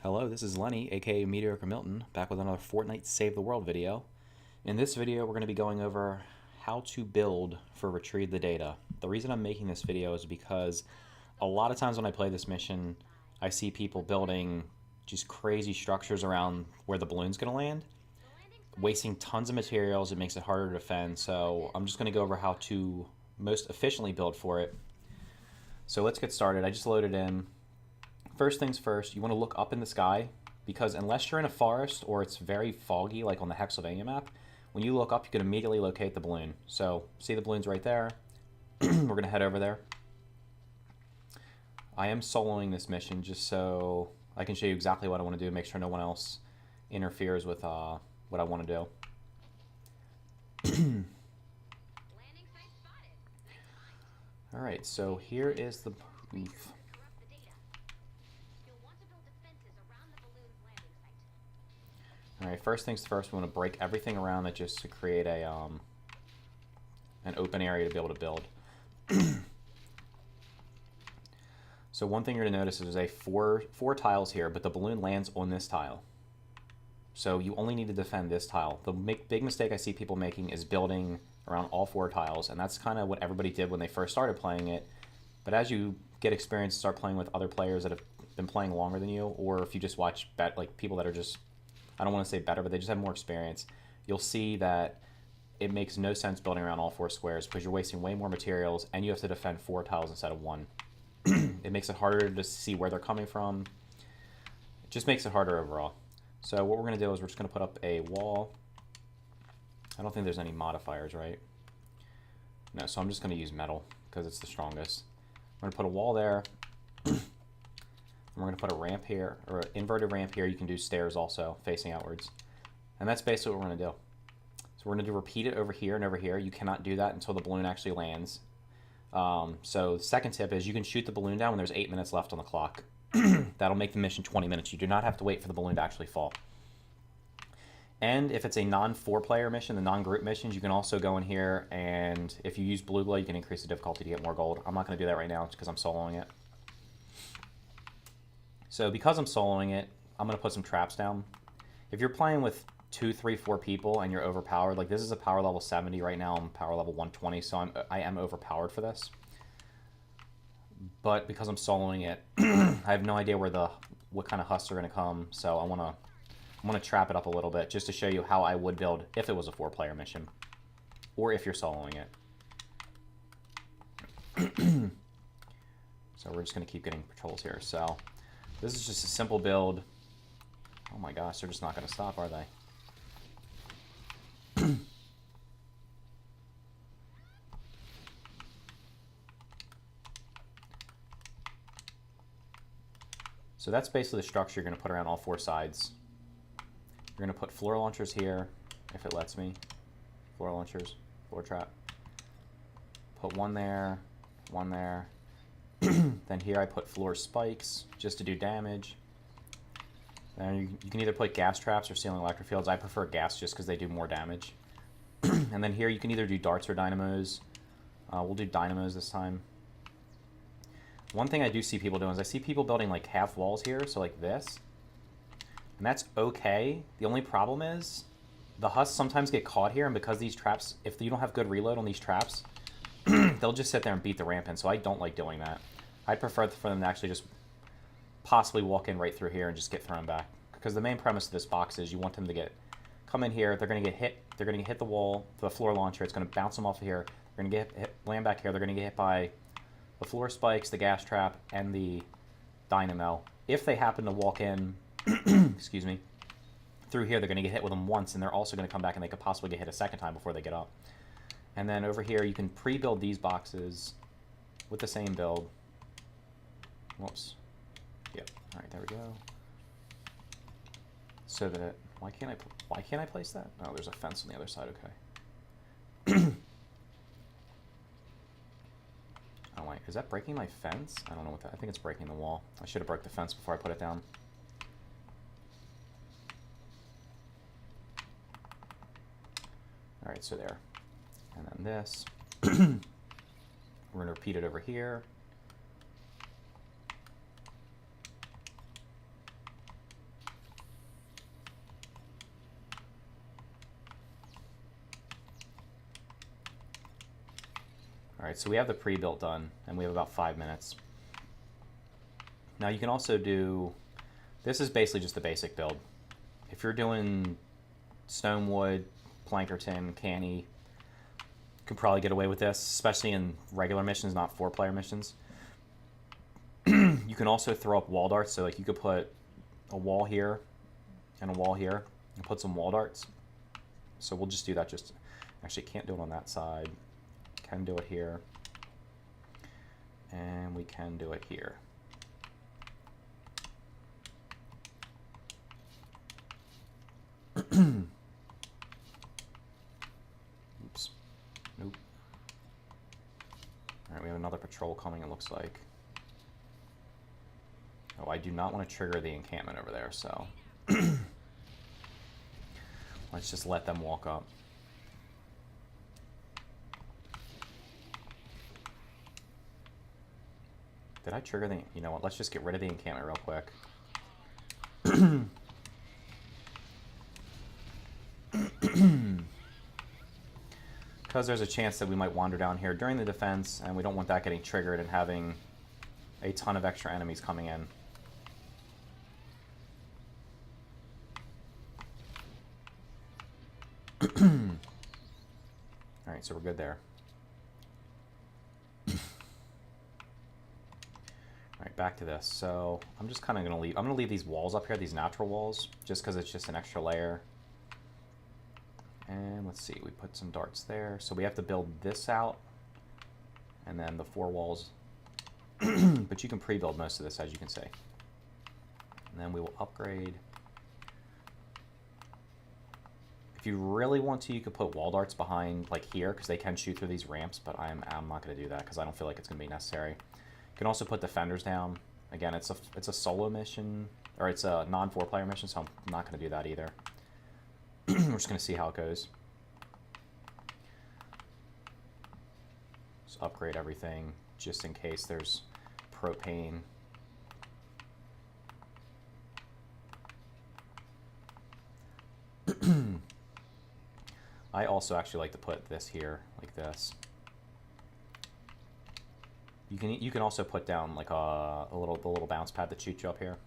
Hello, this is Lenny, aka Mediocre Milton, back with another Fortnite Save the World video. In this video, we're going to be going over how to build for Retrieve the Data. The reason I'm making this video is because a lot of times when I play this mission, I see people building just crazy structures around where the balloon's going to land, wasting tons of materials. It makes it harder to defend, so I'm just going to go over how to most efficiently build for it. So let's get started. I just loaded in. First things first, you want to look up in the sky, because unless you're in a forest or it's very foggy, like on the Hexylvania map, when you look up, you can immediately locate the balloon. So, see the balloon's right there. We're going to head over there. I am soloing this mission just so I can show you exactly what I want to do, make sure no one else interferes with what I want to do. Alright, so here is the booth. Alright, first things first, we want to break everything around it just to create a an open area to be able to build. So one thing you're going to notice is there's four tiles here, but the balloon lands on this tile. So you only need to defend this tile. The big mistake I see people making is building around all four tiles, and that's kind of what everybody did when they first started playing it. But as you get experience, start playing with other players that have been playing longer than you, or if you just watch like people that are just, I don't want to say better, but they just have more experience, you'll see that it makes no sense building around all four squares because you're wasting way more materials and you have to defend four tiles instead of one. It makes it harder to see where they're coming from. It just makes it harder overall. So what we're going to do is we're just going to put up a wall. I don't think there's any modifiers, right? No, so I'm just going to use metal because it's the strongest. I'm going to put a wall there. And we're going to put a ramp here, or an inverted ramp here. You can do stairs also, facing outwards. And that's basically what we're going to do. So we're going to repeat it over here and over here. You cannot do that until the balloon actually lands. So the second tip is you can shoot the balloon down when there's 8 minutes left on the clock. That'll make the mission 20 minutes. You do not have to wait for the balloon to actually fall. And if it's a non-4-player mission, the non-group missions, you can also go in here, and if you use blue glow, you can increase the difficulty to get more gold. I'm not going to do that right now because I'm soloing it. So because I'm soloing it, I'm going to put some traps down. If you're playing with 2, 3, 4 people and you're overpowered, like this is a power level 70 right now, I'm power level 120, so I am overpowered for this. But because I'm soloing it, I have no idea what kind of husks are going to come, so I'm gonna trap it up a little bit just to show you how I would build if it was a 4-player mission, or if you're soloing it. So we're just gonna keep getting patrols here. So this is just a simple build. Oh my gosh, they're just not gonna stop, are they? So that's basically the structure you're going to put around all four sides. You're going to put floor launchers here, if it lets me. Floor launchers, floor trap. Put one there, one there. Then here I put floor spikes, just to do damage. Then you can either put gas traps or ceiling electric fields. I prefer gas just because they do more damage. And then here you can either do darts or dynamos. We'll do dynamos this time. One thing I do see people doing is I see people building like half walls here, so like this. And that's okay. The only problem is the husks sometimes get caught here, and because these traps, if you don't have good reload on these traps, they'll just sit there and beat the ramp in, so I don't like doing that. I prefer for them to actually just possibly walk in right through here and just get thrown back. Because the main premise of this box is you want them to come in here, they're going to get hit, they're going to hit the wall, the floor launcher, it's going to bounce them off of here, they're going to land back here, they're going to get hit by the floor spikes, the gas trap, and the dynamo. If they happen to walk in, excuse me, through here, they're going to get hit with them once, and they're also going to come back and they could possibly get hit a second time before they get up. And then over here, you can pre-build these boxes with the same build. Whoops. Yep. All right, there we go. So that why can't I place that? Oh, there's a fence on the other side. Okay. Oh wait, is that breaking my fence? I don't know what that, I think it's breaking the wall. I should have broke the fence before I put it down. Alright, so there. And then this. We're going to repeat it over here. Alright, so we have the pre-built done, and we have about 5 minutes. Now you can also do, this is basically just the basic build. If you're doing stone, wood, Plankerton, canny, you can probably get away with this, especially in regular missions, not 4-player missions. You can also throw up wall darts, so like you could put a wall here and a wall here and put some wall darts. So we'll just do that. Just actually can't do it on that side. Can do it here. And we can do it here. Oops. Nope. Alright, we have another patrol coming, it looks like. Oh, I do not want to trigger the encampment over there, so let's just let them walk up. Did I trigger the... You know what, let's just get rid of the encampment real quick. Because there's a chance that we might wander down here during the defense, and we don't want that getting triggered and having a ton of extra enemies coming in. Alright, so we're good there. Alright, back to this. So I'm just kind of going to leave... I'm going to leave these walls up here, these natural walls, just because it's just an extra layer. And let's see, we put some darts there. So we have to build this out, and then the 4 walls. But you can pre-build most of this, as you can see. And then we will upgrade. If you really want to, you could put wall darts behind, like here, because they can shoot through these ramps, but I'm not going to do that because I don't feel like it's going to be necessary. You can also put defenders down. Again, it's a solo mission, or it's a non-4-player mission, so I'm not going to do that either. We're just going to see how it goes. Just upgrade everything, just in case there's propane. I also actually like to put this here, like this. You can also put down like the little bounce pad that shoots you up here.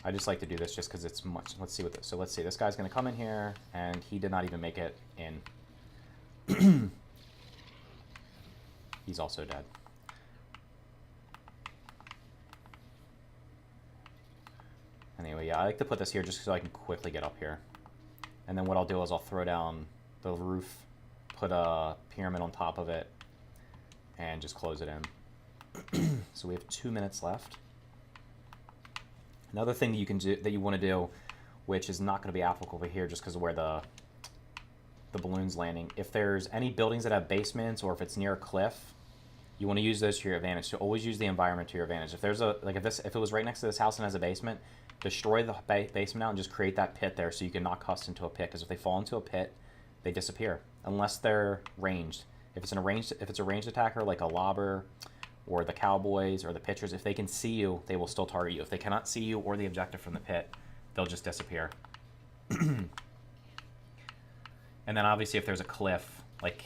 I just like to do this just because it's much. Let's see what this. So let's see. This guy's going to come in here, and he did not even make it in. He's also dead. Anyway, yeah, I like to put this here just so I can quickly get up here. And then what I'll do is I'll throw down the roof, put a pyramid on top of it, and just close it in. So we have 2 minutes left. Another thing that you can do, that you want to do, which is not going to be applicable here just because of where the balloon's landing. If there's any buildings that have basements, or if it's near a cliff, you want to use those to your advantage. So always use the environment to your advantage. If there's if it was right next to this house and has a basement, destroy the basement out and just create that pit there so you can knock us into a pit. Because if they fall into a pit, they disappear unless they're ranged. If it's a ranged attacker like a lobber, or the cowboys, or the pitchers, if they can see you, they will still target you. If they cannot see you or the objective from the pit, they'll just disappear. And then obviously if there's a cliff, like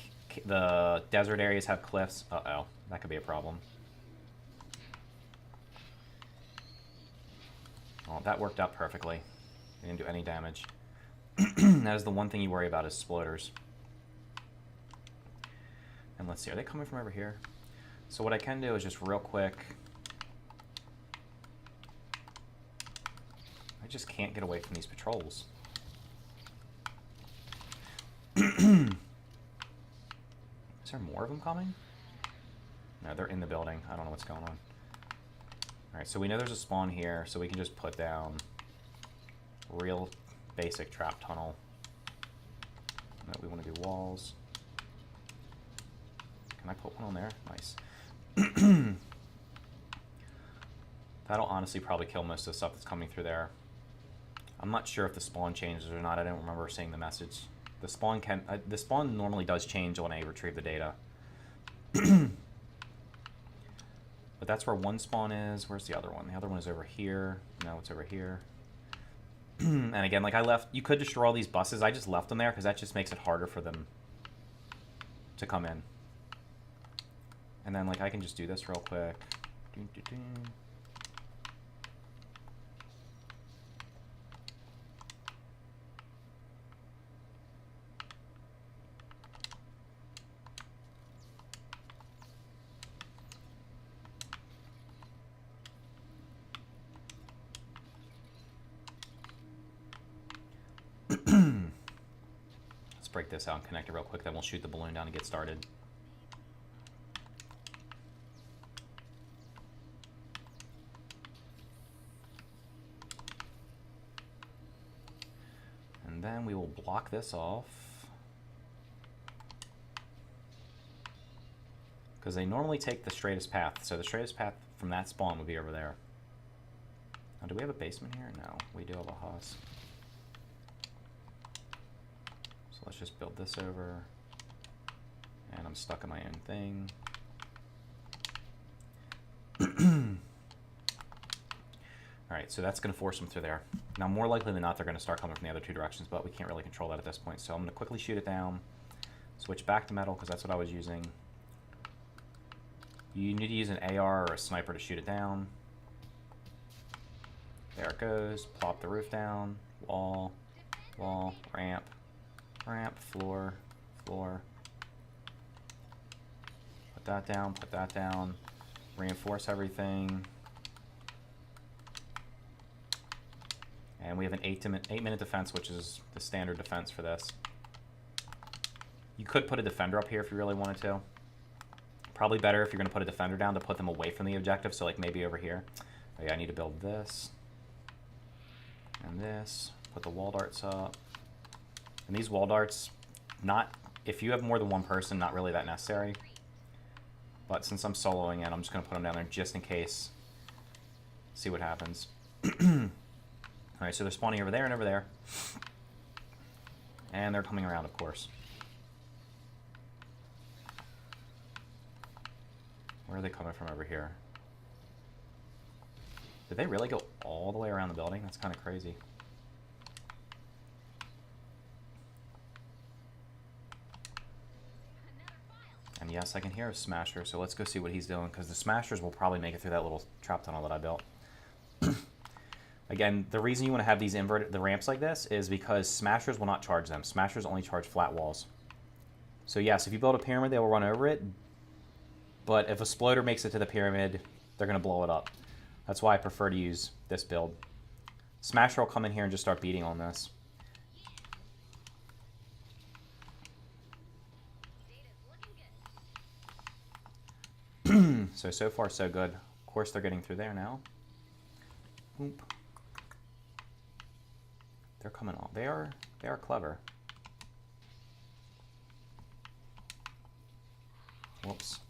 the desert areas have cliffs, uh-oh, that could be a problem. Oh, that worked out perfectly. They didn't do any damage. That is the one thing you worry about is sploders. And let's see, are they coming from over here? So what I can do is just real quick. I just can't get away from these patrols. Is there more of them coming? No, they're in the building. I don't know what's going on. Alright, so we know there's a spawn here, so we can just put down real basic trap tunnel. No, we want to do walls. Can I put one on there? Nice. That'll honestly probably kill most of the stuff that's coming through there. I'm not sure if the spawn changes or not. I don't remember seeing the message. The spawn normally does change when I retrieve the data. But that's where one spawn is. Where's the other one? The other one is over here. No, it's over here. And again, like I left, you could destroy all these buses. I just left them there because that just makes it harder for them to come in. And then, like, I can just do this real quick. Doo, doo, doo. Let's break this out and connect it real quick, then we'll shoot the balloon down and get started. And then we will block this off, because they normally take the straightest path. So the straightest path from that spawn would be over there. Now, do we have a basement here? No, we do have a house. So let's just build this over. And I'm stuck in my own thing. Alright, so that's going to force them through there. Now, more likely than not, they're going to start coming from the other two directions, but we can't really control that at this point. So I'm going to quickly shoot it down. Switch back to metal, because that's what I was using. You need to use an AR or a sniper to shoot it down. There it goes. Plop the roof down. Wall. Wall. Ramp. Ramp. Floor. Floor. Put that down. Put that down. Reinforce everything. And we have an 8-minute defense, which is the standard defense for this. You could put a defender up here if you really wanted to. Probably better if you're going to put a defender down to put them away from the objective, so like maybe over here. Oh yeah, I need to build this. And this. Put the wall darts up. And these wall darts, not, if you have more than one person, not really that necessary. But since I'm soloing it, I'm just going to put them down there just in case. See what happens. Alright, so they're spawning over there and over there. And they're coming around, of course. Where are they coming from over here? Did they really go all the way around the building? That's kind of crazy. And yes, I can hear a Smasher, so let's go see what he's doing, because the Smashers will probably make it through that little trap tunnel that I built. Again, the reason you want to have these the ramps like this is because Smashers will not charge them. Smashers only charge flat walls. So yes, if you build a pyramid, they will run over it. But if a Sploder makes it to the pyramid, they're going to blow it up. That's why I prefer to use this build. Smasher will come in here and just start beating on this. So far so good. Of course they're getting through there now. Oop. They're coming on. They are clever. Whoops.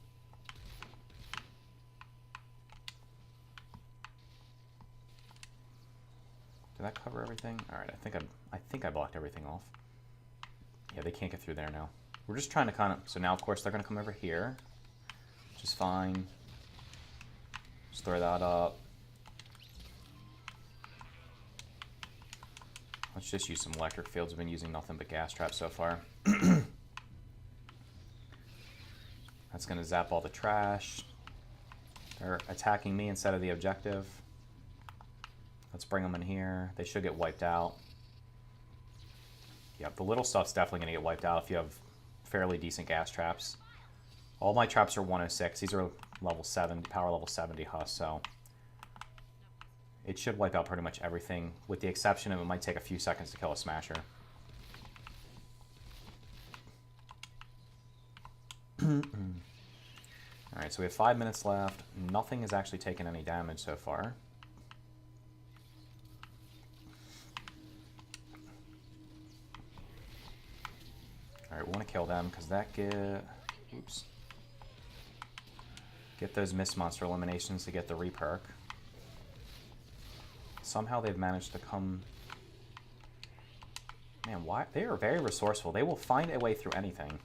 Did that cover everything? All right, I think I blocked everything off. Yeah, they can't get through there now. We're just trying to kind of, so now of course they're going to come over here, which is fine. Just throw that up. Let's just use some electric fields. We've been using nothing but gas traps so far. That's going to zap all the trash. They're attacking me instead of the objective. Let's bring them in here. They should get wiped out. Yep, the little stuff's definitely going to get wiped out if you have fairly decent gas traps. All my traps are 106. These are level 7, power level 70 Huss, so it should wipe out pretty much everything, with the exception of it might take a few seconds to kill a Smasher. Alright, so we have 5 minutes left. Nothing has actually taken any damage so far. Alright, we want to kill them, because that oops. Get those Mist Monster eliminations to get the reperk. Somehow they've managed to come... Man, why? They are very resourceful. They will find a way through anything.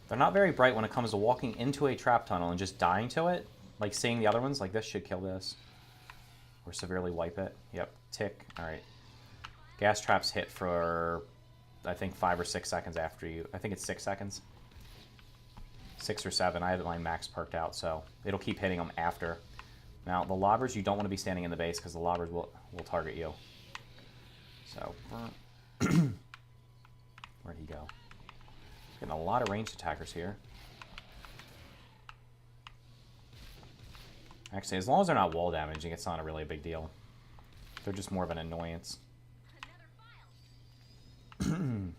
They're not very bright when it comes to walking into a trap tunnel and just dying to it. Like seeing the other ones, like this should kill this. Or severely wipe it. Yep, tick. Alright. Gas traps hit for I think 5 or 6 seconds after you. I think it's 6 seconds. 6 or 7. I have my max perked out, so it'll keep hitting them after. Now, the lobbers, you don't want to be standing in the base because the lobbers will target you. So, where'd he go? Getting a lot of ranged attackers here. Actually, as long as they're not wall damaging, it's not really a big deal. They're just more of an annoyance. The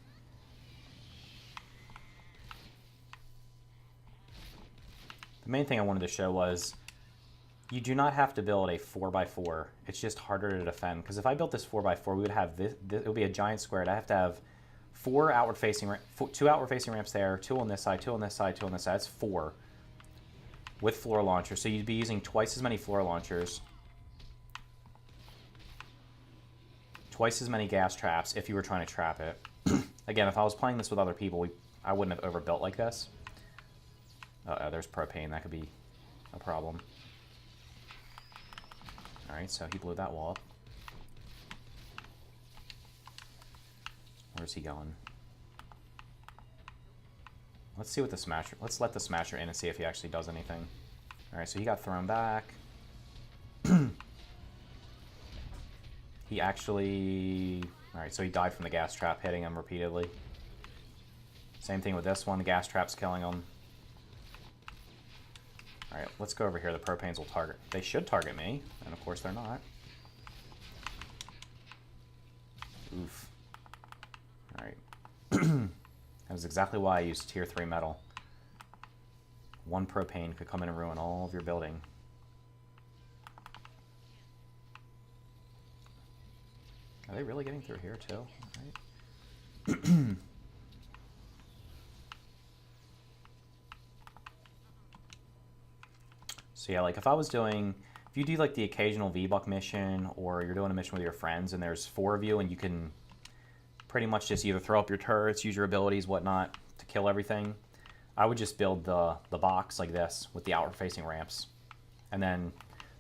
main thing I wanted to show was you do not have to build a 4x4. It's just harder to defend. Because if I built this 4x4, we would have this. It would be a giant square. I'd have to have 2 outward facing ramps there, 2 on this side, 2 on this side, 2 on this side. That's 4 with floor launchers. So you'd be using twice as many floor launchers, twice as many gas traps if you were trying to trap it. Again, if I was playing this with other people, I wouldn't have overbuilt like this. There's propane. That could be a problem. Alright, so he blew that wall up. Where's he going? Let's see what the Smasher... Let's let the Smasher in and see if he actually does anything. Alright, so he got thrown back. He actually... Alright, so he died from the gas trap hitting him repeatedly. Same thing with this one. The gas trap's killing him. Alright, let's go over here. The propanes will target... They should target me. And of course they're not. Oof. Alright. That was exactly why I used tier 3 metal. 1 propane could come in and ruin all of your building. Are they really getting through here too? Alright. So yeah, like if I was doing, if you do like the occasional V-Buck mission, or you're doing a mission with your friends and there's 4 of you and you can pretty much just either throw up your turrets, use your abilities, whatnot, to kill everything, I would just build the box like this with the outward facing ramps. And then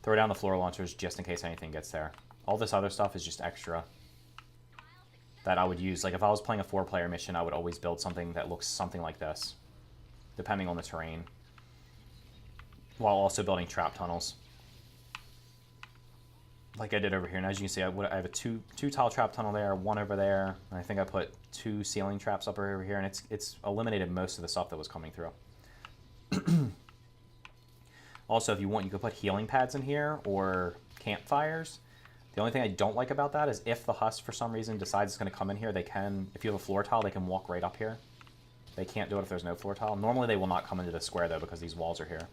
throw down the floor launchers just in case anything gets there. All this other stuff is just extra that I would use. Like if I was playing a 4-player mission, I would always build something that looks something like this, depending on the terrain, while also building trap tunnels. Like I did over here. And as you can see, I have a two tile trap tunnel there, 1 over there, and I think I put 2 ceiling traps up over here, and it's eliminated most of the stuff that was coming through. Also, if you want, you could put healing pads in here or campfires. The only thing I don't like about that is if the husk for some reason decides it's going to come in here, they can, if you have a floor tile, they can walk right up here. They can't do it if there's no floor tile. Normally they will not come into the square though because these walls are here.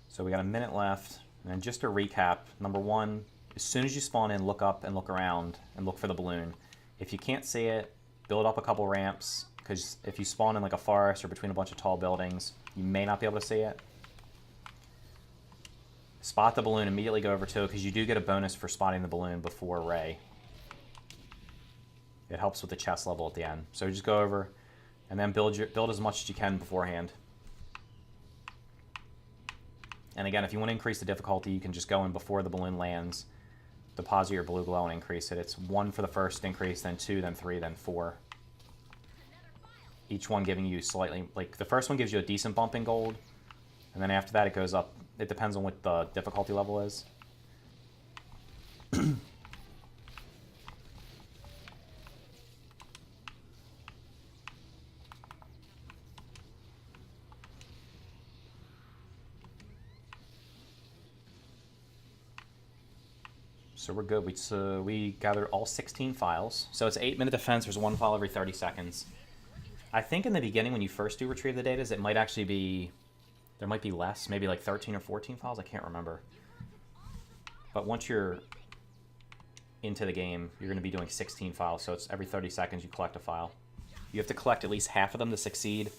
So we got a minute left, and just to recap, number 1, as soon as you spawn in, look up and look around and look for the balloon. If you can't see it, build up a couple ramps, because if you spawn in like a forest or between a bunch of tall buildings, you may not be able to see it. Spot the balloon, immediately go over to it, because you do get a bonus for spotting the balloon before Ray. It helps with the chest level at the end. So just go over and then build as much as you can beforehand. And again, if you want to increase the difficulty, you can just go in before the balloon lands, deposit your blue glow and increase it. It's 1 for the first increase, then 2, then 3, then 4. Each one giving you slightly, like the first one gives you a decent bump in gold, and then after that it goes up. It depends on what the difficulty level is. So we're good. We gathered all 16 files. So it's 8-minute defense. There's 1 file every 30 seconds. I think in the beginning when you first do retrieve the data, it might actually be, there might be less, maybe like 13 or 14 files. I can't remember. But once you're into the game, you're going to be doing 16 files. So it's every 30 seconds you collect a file. You have to collect at least half of them to succeed.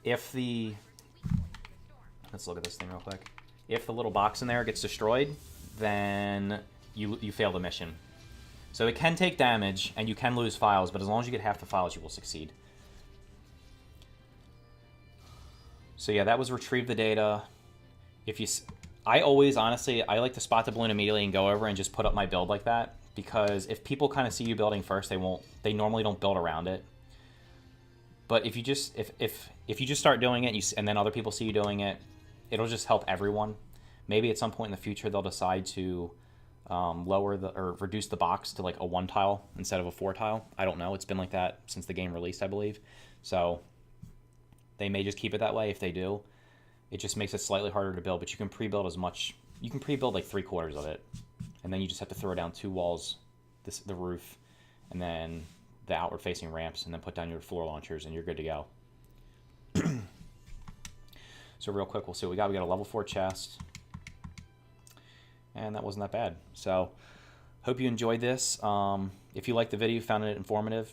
If the, let's look at this thing real quick. If the little box in there gets destroyed, then you fail the mission. So it can take damage, and you can lose files, but as long as you get half the files, you will succeed. So yeah, that was retrieve the data. If you, I always honestly I like to spot the balloon immediately and go over and just put up my build like that, because if people kind of see you building first, they normally don't build around it. But if you just if you just start doing it and then other people see you doing it, it'll just help everyone. Maybe at some point in the future they'll decide to lower or reduce the box to like a 1 tile instead of a 4 tile. I don't know. It's been like that since the game released, I believe. So they may just keep it that way. If they do, it just makes it slightly harder to build. But you can pre-build as much. You can pre-build like 3/4 of it, and then you just have to throw down 2 walls, the roof, and then the outward-facing ramps, and then put down your floor launchers, and you're good to go. So real quick, we'll see what we got. We got a level 4 chest, and that wasn't that bad. So hope you enjoyed this. If you liked the video, found it informative,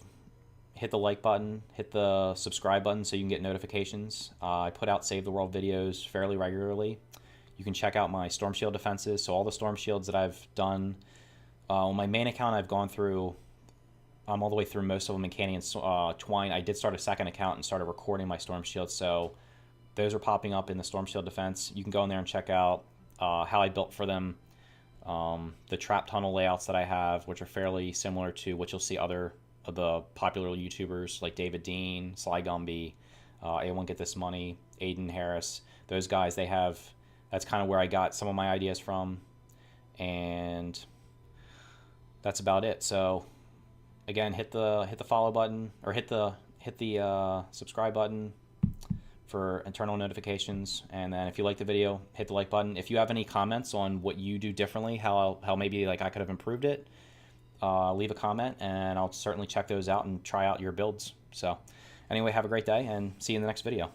hit the like button, hit the subscribe button so you can get notifications. I put out Save the World videos fairly regularly. You can check out my Storm Shield defenses. So all the Storm Shields that I've done, on my main account I've gone through all the way through most of them in Candy and Twine. I did start a second account and started recording my Storm Shields, so those are popping up in the Storm Shield defense. You can go in there and check out how I built for them, the trap tunnel layouts that I have, which are fairly similar to what you'll see other of the popular YouTubers like David Dean, Sly Gumby, A1 Get This Money, Aiden Harris. Those guys, that's kind of where I got some of my ideas from, and that's about it. So again, hit the follow button, or hit the subscribe button for internal notifications, and then if you like the video, hit the like button. If you have any comments on what you do differently, how maybe like I could have improved it, leave a comment, and I'll certainly check those out and try out your builds. So anyway, have a great day, and see you in the next video.